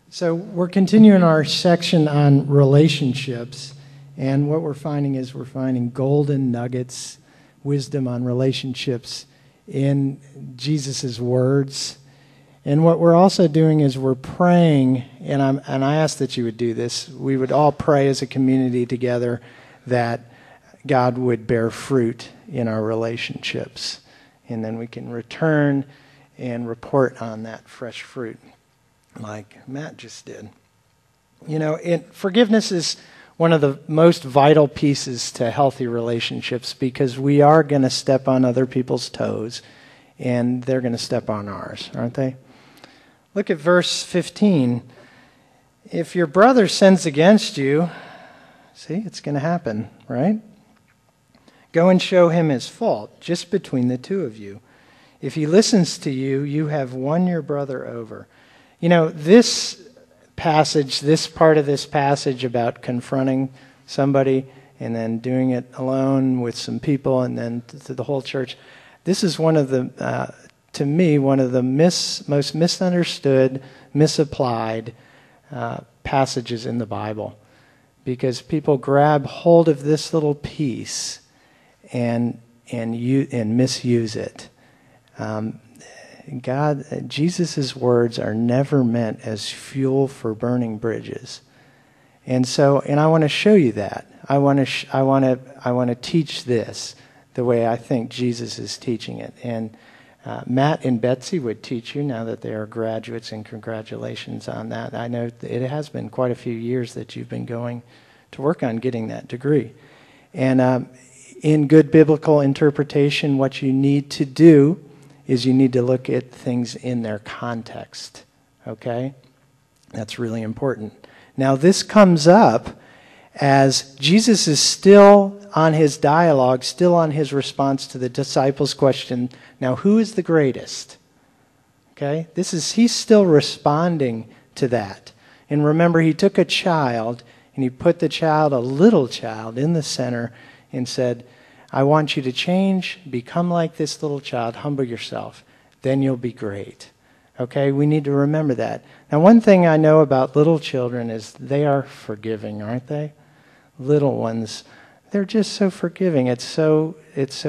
So we're continuing our section on relationships, and what we're finding is we're finding golden nuggets, wisdom on relationships in Jesus' words. And what we're also doing is we're praying, and I ask that you would do this. We would all pray as a community together that God would bear fruit in our relationships. And then we can return and report on that fresh fruit like Matt just did. You know, forgiveness is one of the most vital pieces to healthy relationships because we are going to step on other people's toes and they're going to step on ours, aren't they? Look at verse 15. If your brother sins against you, see, it's going to happen, right? Go and show him his fault, just between the two of you. If he listens to you, you have won your brother over. You know, this passage, this part of this passage about confronting somebody and then doing it alone with some people and then to the whole church, this is one of the, to me, one of the most misunderstood, misapplied passages in the Bible. Because people grab hold of this little piece and misuse it. Jesus' words are never meant as fuel for burning bridges. And I want to show you that. I want to teach this the way I think Jesus is teaching it. And Matt and Betsy would teach you now that they are graduates, and congratulations on that. I know it has been quite a few years that you've been going to work on getting that degree. And in good biblical interpretation, what you need to do is you need to look at things in their context, okay? That's really important. Now, this comes up as Jesus is still on his dialogue, still on his response to the disciples' question, now, who is the greatest? Okay? He's still responding to that. And remember, he took a child, and he put the child, a little child, in the center and said, I want you to change, become like this little child, humble yourself. Then you'll be great. Okay? We need to remember that. Now, one thing I know about little children is they are forgiving, aren't they? Little ones, they're just so forgiving. It's so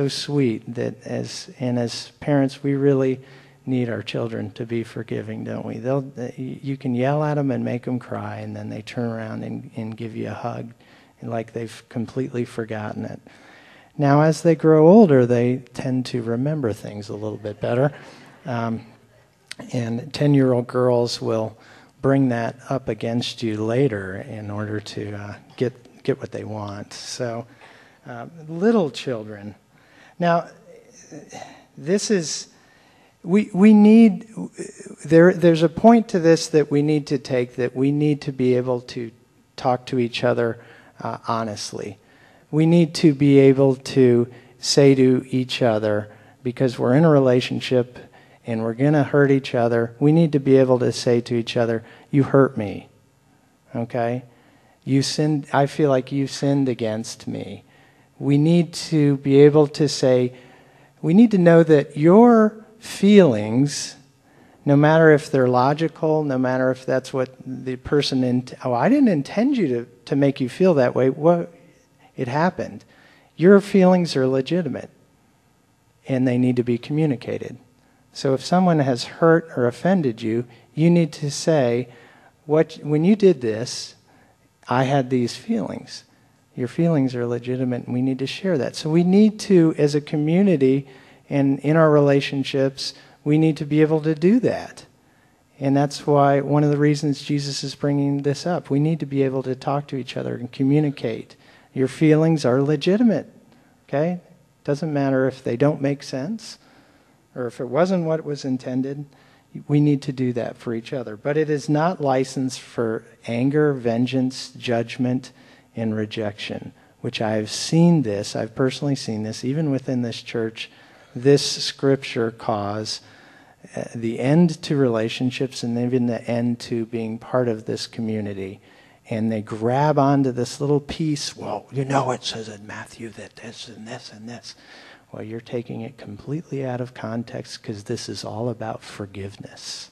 sweet that as parents, we really need our children to be forgiving, don't we? You can yell at them and make them cry, and then they turn around and give you a hug like they've completely forgotten it. Now, as they grow older, they tend to remember things a little bit better. And 10-year-old girls will bring that up against you later in order to get what they want. So, little children. Now, this is, we need, there's a point to this that we need to take, that we need to be able to talk to each other honestly. We need to be able to say to each other, because we're in a relationship and we're going to hurt each other, we need to be able to say to each other, you hurt me, okay? You sinned. I feel like you sinned against me. We need to be able to say, we need to know that your feelings, no matter if they're logical, no matter if that's what the person, I didn't intend you to make you feel that way. It happened. Your feelings are legitimate, and they need to be communicated. So if someone has hurt or offended you, you need to say, when you did this, I had these feelings. Your feelings are legitimate, and we need to share that. So we need to, as a community and in our relationships, we need to be able to do that. And that's why one of the reasons Jesus is bringing this up. We need to be able to talk to each other and communicate. Your feelings are legitimate, okay? Doesn't matter if they don't make sense or if it wasn't what was intended. We need to do that for each other. But it is not licensed for anger, vengeance, judgment, and rejection, which I've personally seen this, even within this church, this scripture cause the end to relationships and even the end to being part of this community. And they grab onto this little piece. Well, you know it says in Matthew that this and this and this. Well, you're taking it completely out of context because this is all about forgiveness.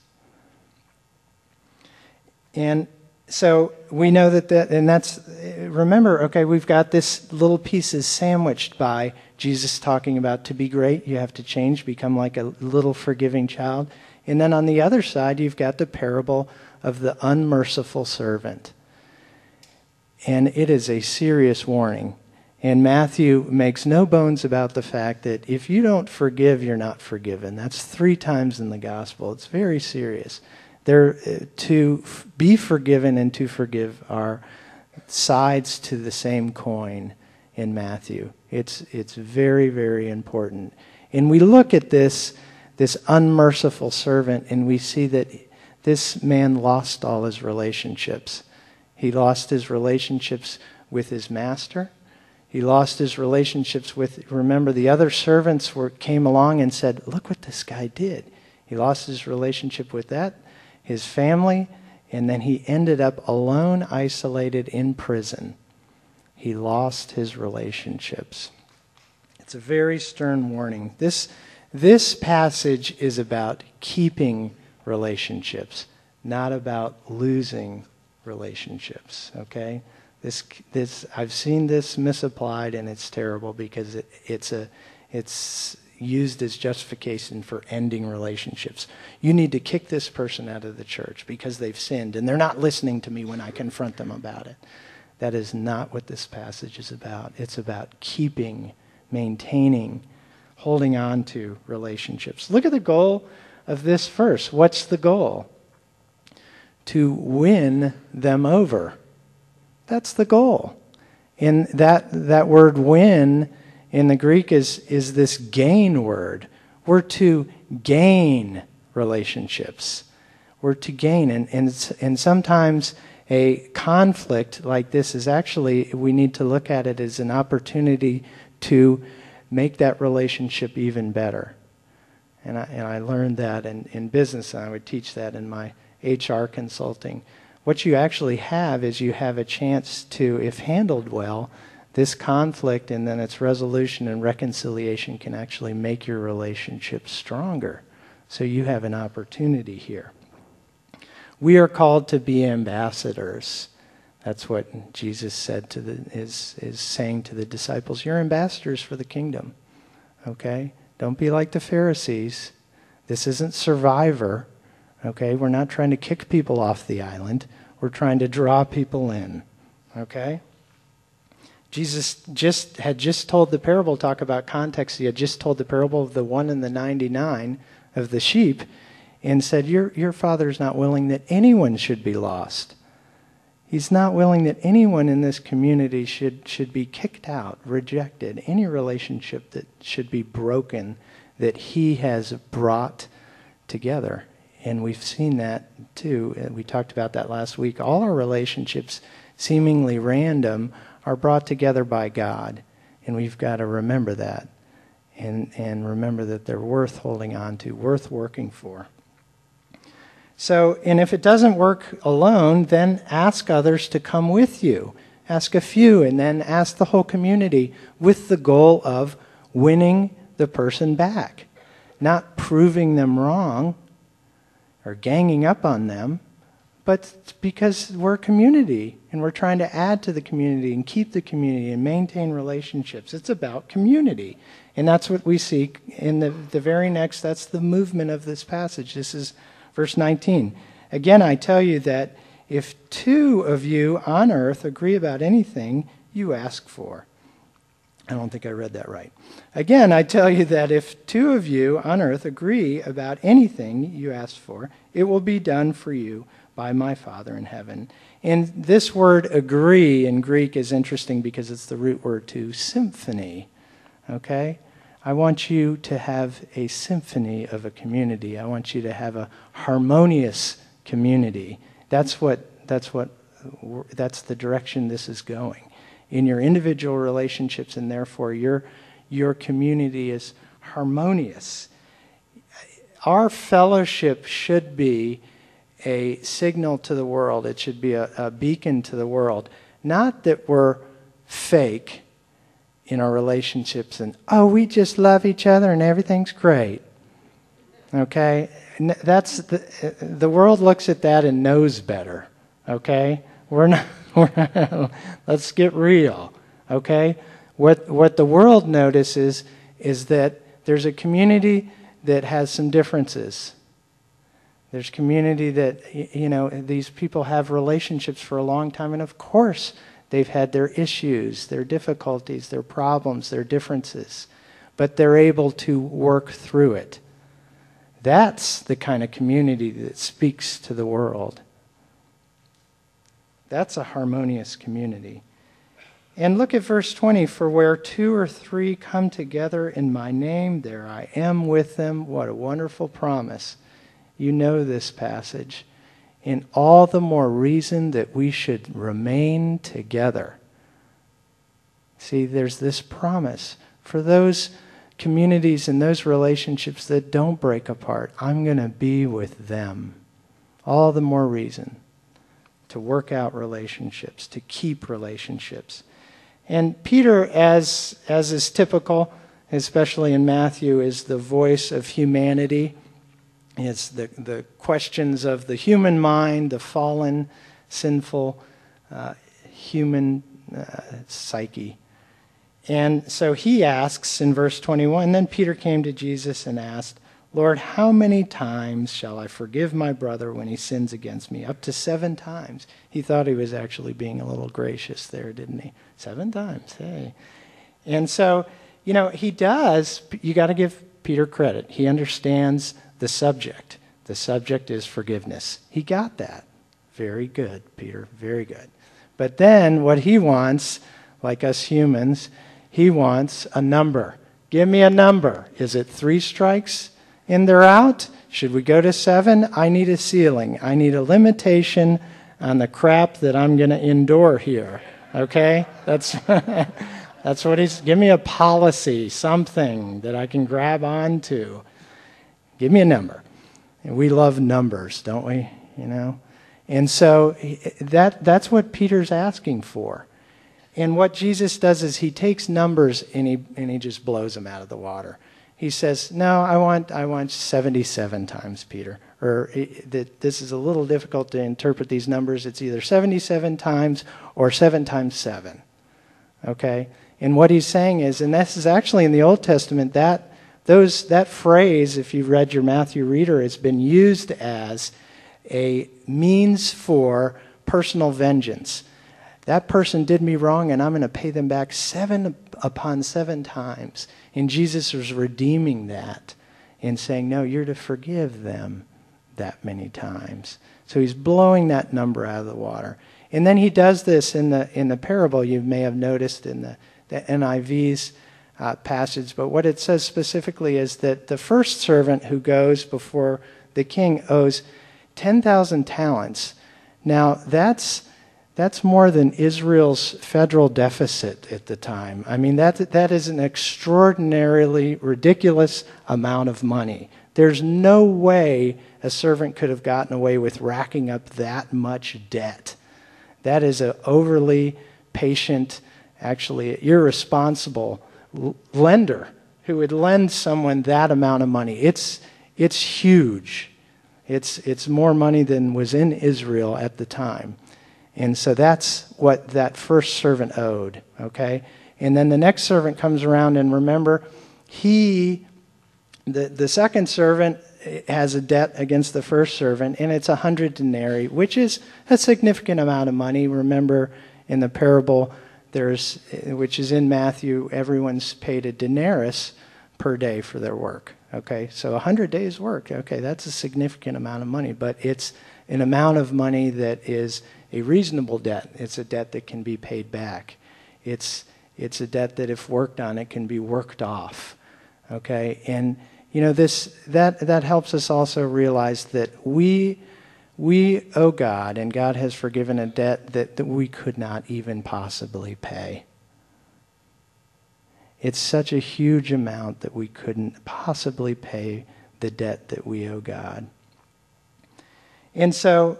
And so we know and that's, remember, okay, we've got this little pieces sandwiched by Jesus talking about to be great, you have to change, become like a little forgiving child. And then on the other side, you've got the parable of the unmerciful servant. And it is a serious warning. And Matthew makes no bones about the fact that if you don't forgive, you're not forgiven. That's 3 times in the gospel. It's very serious. To be forgiven and to forgive are sides to the same coin in Matthew. It's very, very important. And we look at this unmerciful servant, and we see that this man lost all his relationships. He lost his relationships with his master. He lost his relationships with, remember, the other servants came along and said, look what this guy did. He lost his relationship with his family, and then he ended up alone, isolated in prison. He lost his relationships. It's a very stern warning. This passage is about keeping relationships, not about losing relationships, okay? I've seen this misapplied, and it's terrible because it's used as justification for ending relationships. You need to kick this person out of the church because they've sinned and they're not listening to me when I confront them about it. That is not what this passage is about. It's about keeping, maintaining, holding on to relationships. Look at the goal of this verse. What's the goal? To win them over. That's the goal. And that word win in the Greek is this gain word. We're to gain relationships. We're to gain. And sometimes a conflict like this is actually, we need to look at it as an opportunity to make that relationship even better. And I learned that in business, and I would teach that in my HR consulting. What you actually have is you have a chance to, if handled well, this conflict and then its resolution and reconciliation can actually make your relationship stronger. So you have an opportunity here. We are called to be ambassadors. That's what Jesus said is saying to the disciples. You're ambassadors for the kingdom. Okay? Don't be like the Pharisees. This isn't Survivor. Okay? We're not trying to kick people off the island. We're trying to draw people in. Okay? Jesus had just told the parable, talk about context, he had just told the parable of the 1 and the 99 of the sheep and said, your Father's not willing that anyone should be lost. He's not willing that anyone in this community should be kicked out, rejected, any relationship that should be broken that he has brought together. And we've seen that too. We talked about that last week. All our relationships, seemingly random, are brought together by God. And we've got to remember that. And remember that they're worth holding on to, worth working for. So, and if it doesn't work alone, then ask others to come with you. Ask a few, and then ask the whole community with the goal of winning the person back. Not proving them wrong or ganging up on them, but because we're a community and we're trying to add to the community and keep the community and maintain relationships. It's about community. And that's what we see in the very next, that's the movement of this passage. This is verse 19. Again, I tell you that if 2 of you on earth agree about anything you ask for. I don't think I read that right. Again, I tell you that if 2 of you on earth agree about anything you ask for, it will be done for you by my Father in heaven. And this word agree in Greek is interesting because it's the root word to symphony. Okay? I want you to have a symphony of a community. I want you to have a harmonious community. That's the direction this is going. In your individual relationships, and therefore your community is harmonious. Our fellowship should be a signal to the world. It should be a beacon to the world. Not that we're fake in our relationships and, we just love each other and everything's great. Okay? That's the world looks at that and knows better. okay? Let's get real, okay? What the world notices is that there's a community that has some differences. There's community that, these people have relationships for a long time, and of course they've had their issues, their difficulties, their problems, their differences, but they're able to work through it. That's the kind of community that speaks to the world. That's a harmonious community. And look at verse 20, for where 2 or 3 come together in my name, there I am with them. What a wonderful promise. You know this passage. In all the more reason that we should remain together. See, there's this promise for those communities and those relationships that don't break apart. I'm going to be with them. All the more reason to work out relationships, to keep relationships. And Peter, as is typical, especially in Matthew, is the voice of humanity. It's the questions of the human mind, the fallen, sinful human psyche. And so he asks in verse 21, then Peter came to Jesus and asked, Lord, how many times shall I forgive my brother when he sins against me? Up to 7 times. He thought he was actually being a little gracious there, didn't he? 7 times, hey. And so, he does, you got to give Peter credit. He understands the subject. The subject is forgiveness. He got that. Very good, Peter, very good. But then what he wants, like us humans, he wants a number. Give me a number. Is it 3 strikes and they're out? Should we go to 7? I need a ceiling. I need a limitation on the crap that I'm going to endure here. Okay? That's what he's... Give me a policy, something that I can grab onto. Give me a number. And we love numbers, don't we? And so that's what Peter's asking for. And what Jesus does is he takes numbers and he just blows them out of the water. He says, no, I want 77 times, Peter. Or this is a little difficult to interpret these numbers. It's either 77 times or 7 times 7. Okay? And what he's saying is, and this is actually in the Old Testament, that phrase, if you've read your Matthew reader, has been used as a means for personal vengeance. That person did me wrong, and I'm going to pay them back 7 upon 7 times. And Jesus was redeeming that and saying, no, you're to forgive them that many times. So he's blowing that number out of the water. And then he does this in the parable you may have noticed in the NIV's passage. But what it says specifically is that the first servant who goes before the king owes 10,000 talents. Now, that's more than Israel's federal deficit at the time. I mean, that is an extraordinarily ridiculous amount of money. There's no way a servant could have gotten away with racking up that much debt. That is an overly patient, actually irresponsible lender who would lend someone that amount of money. It's huge. It's more money than was in Israel at the time. And so that's what that first servant owed, okay? And then the next servant comes around, and remember, the second servant has a debt against the first servant, and it's 100 denarii, which is a significant amount of money. Remember, in the parable, which is in Matthew, everyone's paid a denarius per day for their work, okay? So 100 days' work, okay, that's a significant amount of money, but it's an amount of money that is a reasonable debt. It's a debt that can be paid back. It's a debt that if worked on, it can be worked off. Okay? And that helps us also realize that we owe God, and God has forgiven a debt that we could not even possibly pay. It's such a huge amount that we couldn't possibly pay the debt that we owe God. And so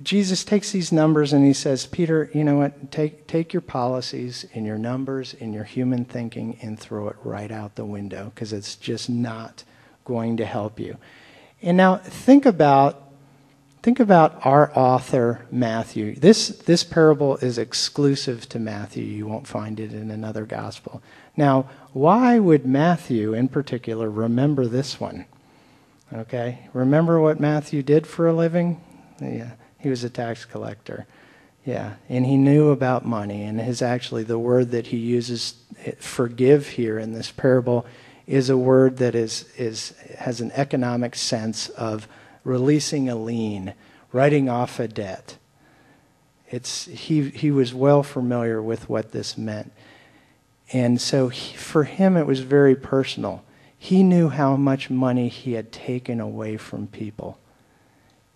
Jesus takes these numbers and he says, Peter, you know what? Take your policies and your numbers and your human thinking and throw it right out the window, because it's just not going to help you. And now think about think about our author, Matthew. This parable is exclusive to Matthew. You won't find it in another gospel. Now, why would Matthew, in particular, remember this one? Okay, remember what Matthew did for a living? Yeah, he was a tax collector. Yeah, and he knew about money, and the word that he uses, forgive, here in this parable, is a word that has an economic sense of releasing a lien, writing off a debt. He was well familiar with what this meant. And so for him it was very personal. He knew how much money he had taken away from people.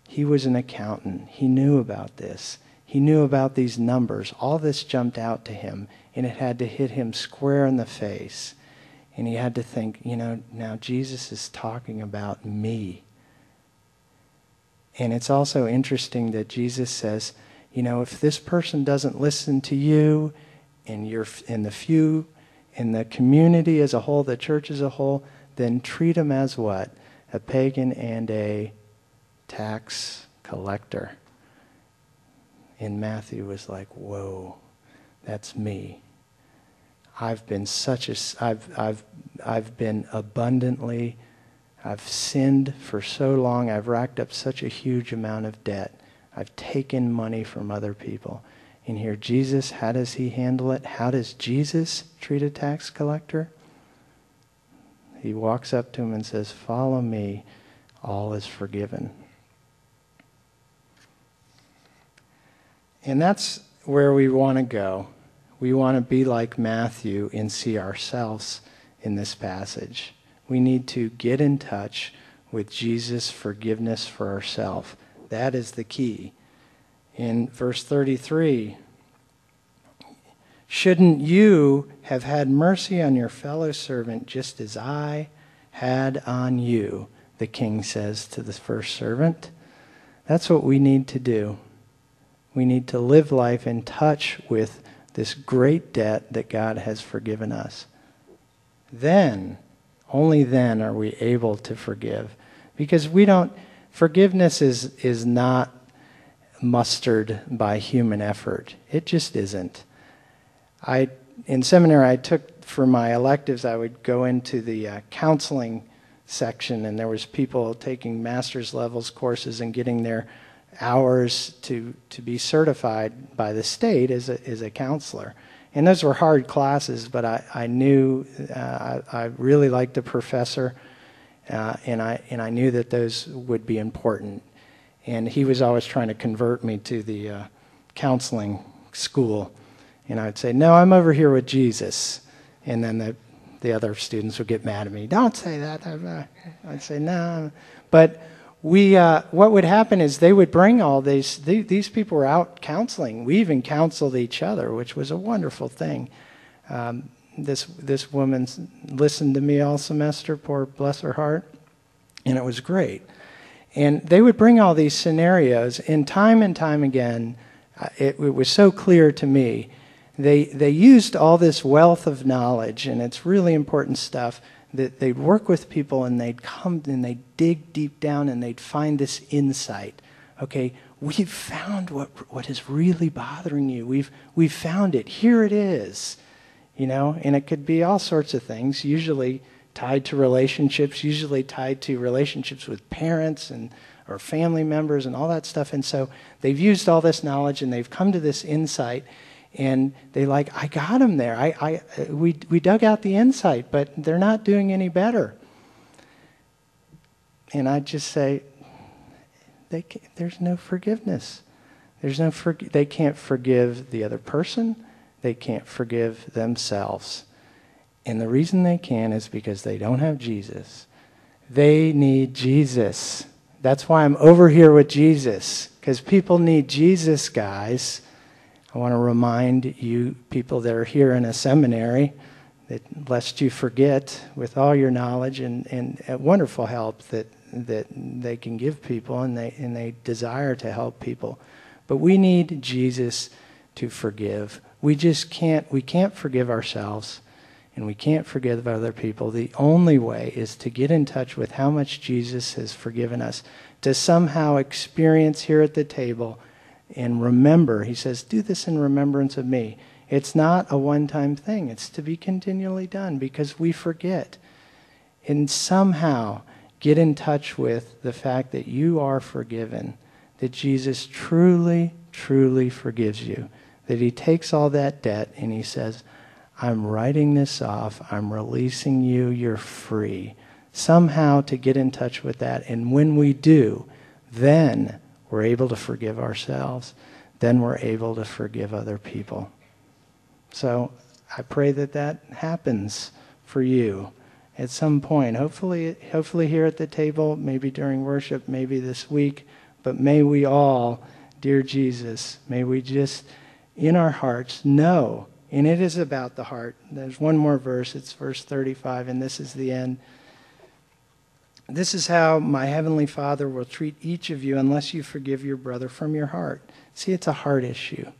He was an accountant. He knew about this. He knew about these numbers. All this jumped out to him, and it had to hit him square in the face. And he had to think, now Jesus is talking about me. And it's also interesting that Jesus says, if this person doesn't listen to you, and you're in the few, in the community as a whole, the church as a whole, then treat him as what? A pagan and a tax collector. And Matthew was like, whoa, that's me. I've been I've sinned for so long. I've racked up such a huge amount of debt. I've taken money from other people. And here, Jesus, how does he handle it? How does Jesus treat a tax collector? He walks up to him and says, follow me, all is forgiven. And that's where we want to go. We want to be like Matthew and see ourselves in this passage. We need to get in touch with Jesus' forgiveness for ourselves. That is the key. In verse 33, shouldn't you have had mercy on your fellow servant just as I had on you, the king says to the first servant. That's what we need to do. We need to live life in touch with this great debt that God has forgiven us. Then, only then are we able to forgive. Because forgiveness is not mustered by human effort. It just isn't. In seminary, I took, for my electives, I would go into the counseling section, and there was people taking master's levels courses and getting their hours to be certified by the state as a counselor. And those were hard classes, but I knew I really liked the professor, and I knew that those would be important. And he was always trying to convert me to the counseling school. And I'd say, no, I'm over here with Jesus. And then the other students would get mad at me. Don't say that. I'd say, no. But what would happen is they would bring all these people were out counseling. We even counseled each other, which was a wonderful thing. This woman listened to me all semester, poor bless her heart, and it was great. And they would bring all these scenarios, and time again, it was so clear to me. They used all this wealth of knowledge, and it's really important stuff, that they'd work with people and they'd come and they'd dig deep down and they'd find this insight. Okay, we've found what is really bothering you. We've found it. Here it is. And it could be all sorts of things, usually tied to relationships, with parents or family members and all that stuff. And so they've used all this knowledge and they've come to this insight. And they I got them there. We dug out the insight, but they're not doing any better. And I just say, there's no forgiveness. They can't forgive the other person. They can't forgive themselves. And the reason they can is because they don't have Jesus. They need Jesus. That's why I'm over here with Jesus, because people need Jesus, guys. I want to remind you people that are here in a seminary that lest you forget with all your knowledge and wonderful help that they can give people and they desire to help people. But we need Jesus to forgive. We can't forgive ourselves. and we can't forgive other people, the only way is to get in touch with how much Jesus has forgiven us, to somehow experience here at the table and remember. He says, do this in remembrance of me. It's not a one-time thing. It's to be continually done because we forget. And somehow get in touch with the fact that you are forgiven, that Jesus truly, truly forgives you, that he takes all that debt and he says, I'm writing this off, I'm releasing you, you're free. Somehow to get in touch with that. And when we do, then we're able to forgive ourselves. Then we're able to forgive other people. So I pray that that happens for you at some point. Hopefully here at the table, maybe during worship, maybe this week. But may we all, dear Jesus, may we just in our hearts know, and it is about the heart. There's one more verse. It's verse 35, and this is the end. This is how my heavenly Father will treat each of you unless you forgive your brother from your heart. See, it's a heart issue.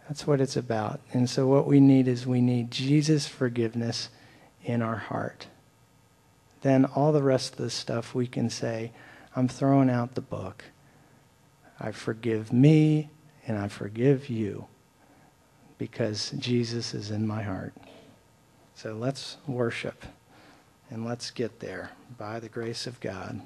That's what it's about. And so what we need is we need Jesus' forgiveness in our heart. Then all the rest of the stuff we can say, I'm throwing out the book. I forgive me and I forgive you because Jesus is in my heart. So let's worship and let's get there by the grace of God.